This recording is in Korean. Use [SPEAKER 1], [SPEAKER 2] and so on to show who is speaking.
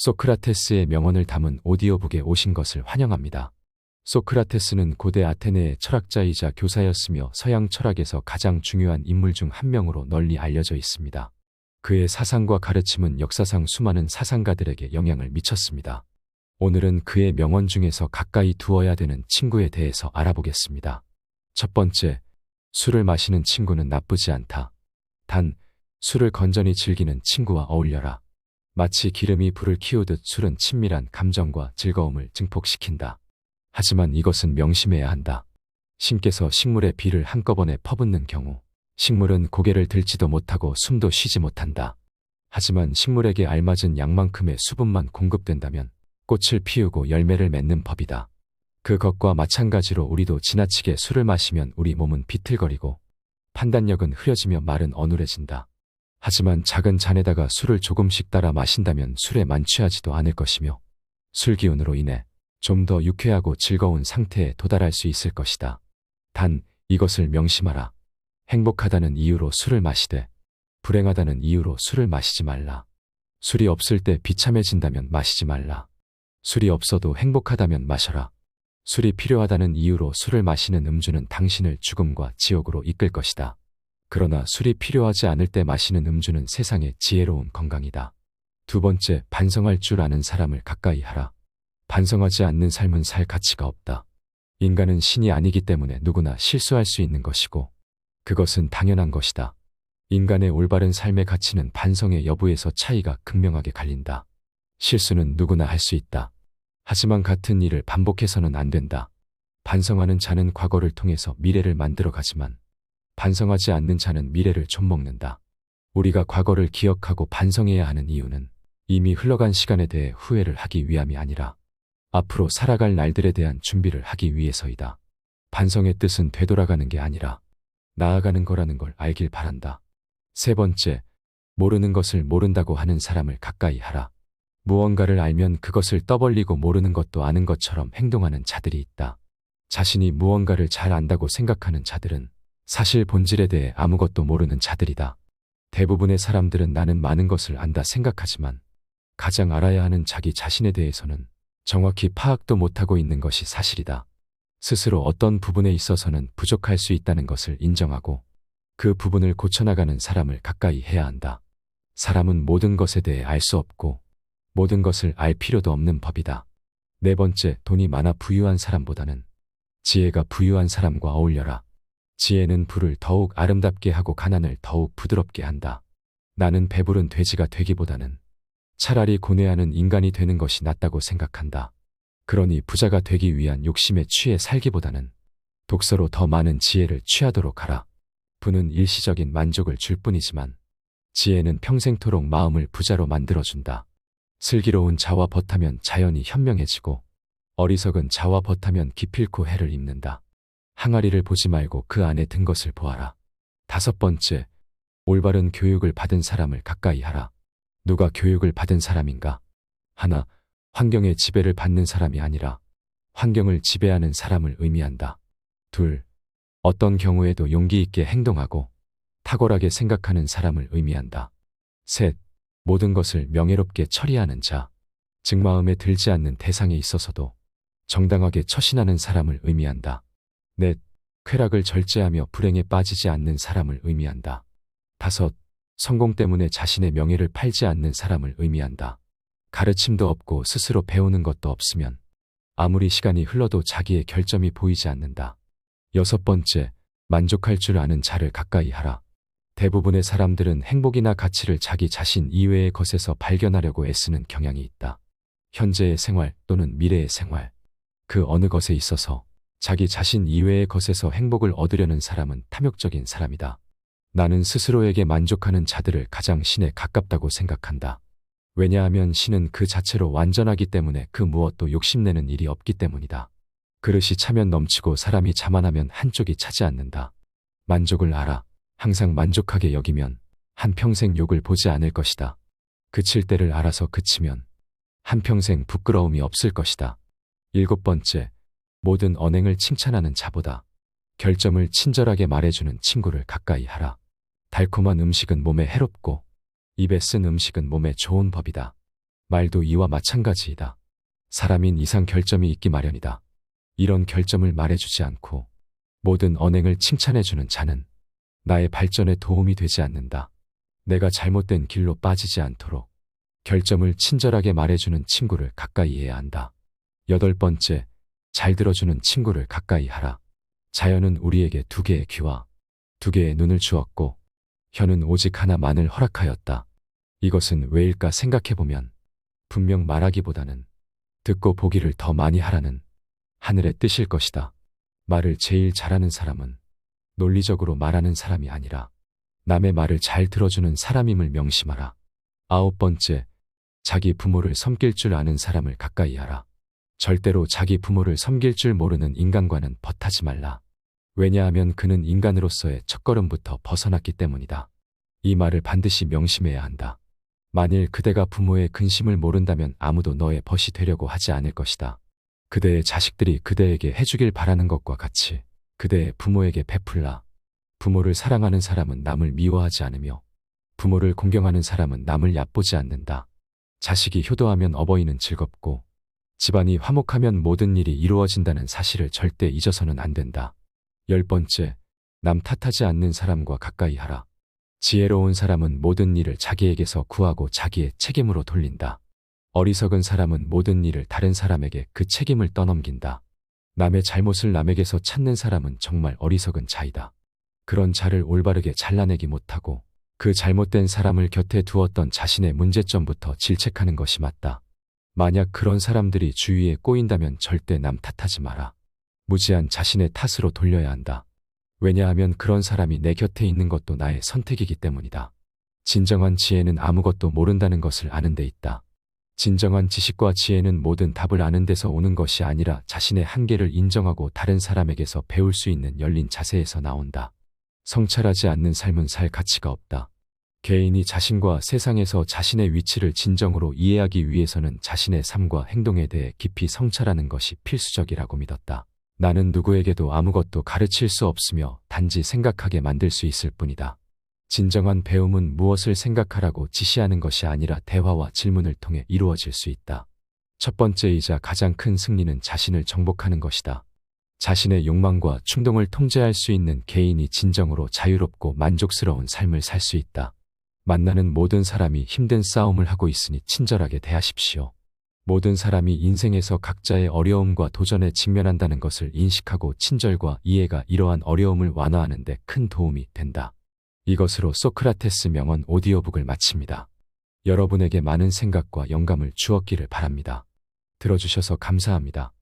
[SPEAKER 1] 소크라테스의 명언을 담은 오디오북에 오신 것을 환영합니다. 소크라테스는 고대 아테네의 철학자이자 교사였으며 서양 철학에서 가장 중요한 인물 중 한 명으로 널리 알려져 있습니다. 그의 사상과 가르침은 역사상 수많은 사상가들에게 영향을 미쳤습니다. 오늘은 그의 명언 중에서 가까이 두어야 되는 친구에 대해서 알아보겠습니다. 첫 번째, 술을 마시는 친구는 나쁘지 않다. 단, 술을 건전히 즐기는 친구와 어울려라. 마치 기름이 불을 키우듯 술은 친밀한 감정과 즐거움을 증폭시킨다. 하지만 이것은 명심해야 한다. 신께서 식물에 비를 한꺼번에 퍼붓는 경우 식물은 고개를 들지도 못하고 숨도 쉬지 못한다. 하지만 식물에게 알맞은 양만큼의 수분만 공급된다면 꽃을 피우고 열매를 맺는 법이다. 그것과 마찬가지로 우리도 지나치게 술을 마시면 우리 몸은 비틀거리고 판단력은 흐려지며 말은 어눌해진다. 하지만 작은 잔에다가 술을 조금씩 따라 마신다면 술에 만취하지도 않을 것이며 술 기운으로 인해 좀 더 유쾌하고 즐거운 상태에 도달할 수 있을 것이다. 단, 이것을 명심하라. 행복하다는 이유로 술을 마시되 불행하다는 이유로 술을 마시지 말라. 술이 없을 때 비참해진다면 마시지 말라. 술이 없어도 행복하다면 마셔라. 술이 필요하다는 이유로 술을 마시는 음주는 당신을 죽음과 지옥으로 이끌 것이다. 그러나 술이 필요하지 않을 때 마시는 음주는 세상의 지혜로운 건강이다. 두 번째, 반성할 줄 아는 사람을 가까이 하라. 반성하지 않는 삶은 살 가치가 없다. 인간은 신이 아니기 때문에 누구나 실수할 수 있는 것이고 그것은 당연한 것이다. 인간의 올바른 삶의 가치는 반성의 여부에서 차이가 극명하게 갈린다. 실수는 누구나 할 수 있다. 하지만 같은 일을 반복해서는 안 된다. 반성하는 자는 과거를 통해서 미래를 만들어 가지만 반성하지 않는 자는 미래를 좀먹는다. 우리가 과거를 기억하고 반성해야 하는 이유는 이미 흘러간 시간에 대해 후회를 하기 위함이 아니라 앞으로 살아갈 날들에 대한 준비를 하기 위해서이다. 반성의 뜻은 되돌아가는 게 아니라 나아가는 거라는 걸 알길 바란다. 세 번째, 모르는 것을 모른다고 하는 사람을 가까이 하라. 무언가를 알면 그것을 떠벌리고 모르는 것도 아는 것처럼 행동하는 자들이 있다. 자신이 무언가를 잘 안다고 생각하는 자들은 사실 본질에 대해 아무것도 모르는 자들이다. 대부분의 사람들은 나는 많은 것을 안다 생각하지만 가장 알아야 하는 자기 자신에 대해서는 정확히 파악도 못하고 있는 것이 사실이다. 스스로 어떤 부분에 있어서는 부족할 수 있다는 것을 인정하고 그 부분을 고쳐나가는 사람을 가까이 해야 한다. 사람은 모든 것에 대해 알 수 없고 모든 것을 알 필요도 없는 법이다. 네 번째, 돈이 많아 부유한 사람보다는 지혜가 부유한 사람과 어울려라. 지혜는 불을 더욱 아름답게 하고 가난을 더욱 부드럽게 한다. 나는 배부른 돼지가 되기보다는 차라리 고뇌하는 인간이 되는 것이 낫다고 생각한다. 그러니 부자가 되기 위한 욕심에 취해 살기보다는 독서로 더 많은 지혜를 취하도록 하라. 부는 일시적인 만족을 줄 뿐이지만 지혜는 평생토록 마음을 부자로 만들어준다. 슬기로운 자와 벗하면 자연이 현명해지고 어리석은 자와 벗하면 기필코 해를 입는다. 항아리를 보지 말고 그 안에 든 것을 보아라. 다섯 번째, 올바른 교육을 받은 사람을 가까이 하라. 누가 교육을 받은 사람인가? 하나, 환경의 지배를 받는 사람이 아니라 환경을 지배하는 사람을 의미한다. 둘, 어떤 경우에도 용기 있게 행동하고 탁월하게 생각하는 사람을 의미한다. 셋, 모든 것을 명예롭게 처리하는 자, 즉 마음에 들지 않는 대상에 있어서도 정당하게 처신하는 사람을 의미한다. 넷, 쾌락을 절제하며 불행에 빠지지 않는 사람을 의미한다. 다섯, 성공 때문에 자신의 명예를 팔지 않는 사람을 의미한다. 가르침도 없고 스스로 배우는 것도 없으면 아무리 시간이 흘러도 자기의 결점이 보이지 않는다. 여섯 번째, 만족할 줄 아는 자를 가까이 하라. 대부분의 사람들은 행복이나 가치를 자기 자신 이외의 것에서 발견하려고 애쓰는 경향이 있다. 현재의 생활 또는 미래의 생활, 그 어느 것에 있어서 자기 자신 이외의 것에서 행복을 얻으려는 사람은 탐욕적인 사람이다. 나는 스스로에게 만족하는 자들을 가장 신에 가깝다고 생각한다. 왜냐하면 신은 그 자체로 완전하기 때문에 그 무엇도 욕심내는 일이 없기 때문이다. 그릇이 차면 넘치고 사람이 자만하면 한쪽이 차지 않는다. 만족을 알아. 항상 만족하게 여기면 한평생 욕을 보지 않을 것이다. 그칠 때를 알아서 그치면 한평생 부끄러움이 없을 것이다. 일곱 번째, 모든 언행을 칭찬하는 자보다 결점을 친절하게 말해주는 친구를 가까이 하라. 달콤한 음식은 몸에 해롭고 입에 쓴 음식은 몸에 좋은 법이다. 말도 이와 마찬가지이다. 사람인 이상 결점이 있기 마련이다. 이런 결점을 말해주지 않고 모든 언행을 칭찬해주는 자는 나의 발전에 도움이 되지 않는다. 내가 잘못된 길로 빠지지 않도록 결점을 친절하게 말해주는 친구를 가까이 해야 한다. 8번째, 잘 들어주는 친구를 가까이 하라. 자연은 우리에게 2개의 귀와 2개의 눈을 주었고 혀는 오직 하나만을 허락하였다. 이것은 왜일까 생각해보면 분명 말하기보다는 듣고 보기를 더 많이 하라는 하늘의 뜻일 것이다. 말을 제일 잘하는 사람은 논리적으로 말하는 사람이 아니라 남의 말을 잘 들어주는 사람임을 명심하라. 9번째, 자기 부모를 섬길 줄 아는 사람을 가까이 하라. 절대로 자기 부모를 섬길 줄 모르는 인간과는 벗하지 말라. 왜냐하면 그는 인간으로서의 첫걸음부터 벗어났기 때문이다. 이 말을 반드시 명심해야 한다. 만일 그대가 부모의 근심을 모른다면 아무도 너의 벗이 되려고 하지 않을 것이다. 그대의 자식들이 그대에게 해주길 바라는 것과 같이 그대의 부모에게 베풀라. 부모를 사랑하는 사람은 남을 미워하지 않으며 부모를 공경하는 사람은 남을 얕보지 않는다. 자식이 효도하면 어버이는 즐겁고 집안이 화목하면 모든 일이 이루어진다는 사실을 절대 잊어서는 안 된다. 10번째, 남 탓하지 않는 사람과 가까이 하라. 지혜로운 사람은 모든 일을 자기에게서 구하고 자기의 책임으로 돌린다. 어리석은 사람은 모든 일을 다른 사람에게 그 책임을 떠넘긴다. 남의 잘못을 남에게서 찾는 사람은 정말 어리석은 자이다. 그런 자를 올바르게 잘라내기 못하고 그 잘못된 사람을 곁에 두었던 자신의 문제점부터 질책하는 것이 맞다. 만약 그런 사람들이 주위에 꼬인다면 절대 남 탓하지 마라. 무지한 자신의 탓으로 돌려야 한다. 왜냐하면 그런 사람이 내 곁에 있는 것도 나의 선택이기 때문이다. 진정한 지혜는 아무것도 모른다는 것을 아는 데 있다. 진정한 지식과 지혜는 모든 답을 아는 데서 오는 것이 아니라 자신의 한계를 인정하고 다른 사람에게서 배울 수 있는 열린 자세에서 나온다. 성찰하지 않는 삶은 살 가치가 없다. 개인이 자신과 세상에서 자신의 위치를 진정으로 이해하기 위해서는 자신의 삶과 행동에 대해 깊이 성찰하는 것이 필수적이라고 믿었다. 나는 누구에게도 아무것도 가르칠 수 없으며 단지 생각하게 만들 수 있을 뿐이다. 진정한 배움은 무엇을 생각하라고 지시하는 것이 아니라 대화와 질문을 통해 이루어질 수 있다. 첫 번째이자 가장 큰 승리는 자신을 정복하는 것이다. 자신의 욕망과 충동을 통제할 수 있는 개인이 진정으로 자유롭고 만족스러운 삶을 살 수 있다. 만나는 모든 사람이 힘든 싸움을 하고 있으니 친절하게 대하십시오. 모든 사람이 인생에서 각자의 어려움과 도전에 직면한다는 것을 인식하고 친절과 이해가 이러한 어려움을 완화하는 데 큰 도움이 된다. 이것으로 소크라테스 명언 오디오북을 마칩니다. 여러분에게 많은 생각과 영감을 주었기를 바랍니다. 들어주셔서 감사합니다.